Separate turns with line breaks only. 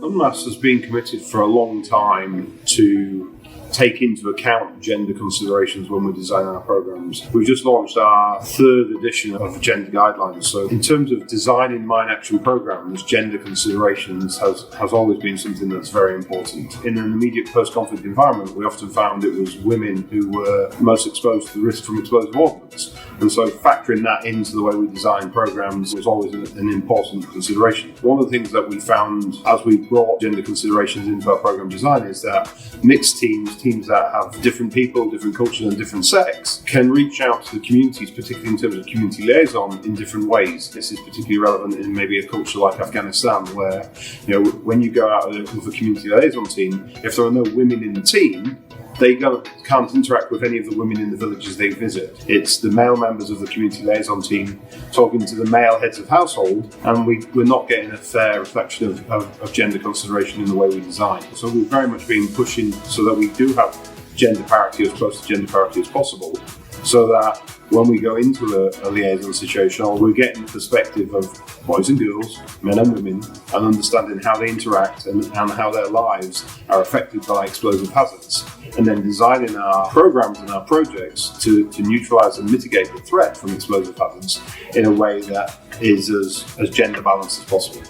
UNMAS has been committed for a long time to take into account gender considerations when we're designing our programs. We've just launched our third edition of gender guidelines. So in terms of designing mine action programs, gender considerations has always been something that's very important. In an immediate post-conflict environment, we often found it was women who were most exposed to the risk from explosive ordnance. And so factoring that into the way we design programs was always an important consideration. One of the things that we found as we brought gender considerations into our program design is that mixed teams that have different people, different cultures and different sex can reach out to the communities, particularly in terms of community liaison, in different ways. This is particularly relevant in maybe a culture like Afghanistan where, when you go out with a community liaison team, if there are no women in the team, they can't interact with any of the women in the villages they visit. It's the male members of the community liaison team talking to the male heads of household, and we're not getting a fair reflection of gender consideration in the way we design. So we've very much been pushing so that we do have gender parity, as close to gender parity as possible, so that when we go into a liaison situation, we're getting the perspective of boys and girls, men and women, and understanding how they interact and how their lives are affected by explosive hazards, and then designing our programs and our projects to neutralise and mitigate the threat from explosive hazards in a way that is as gender balanced as possible.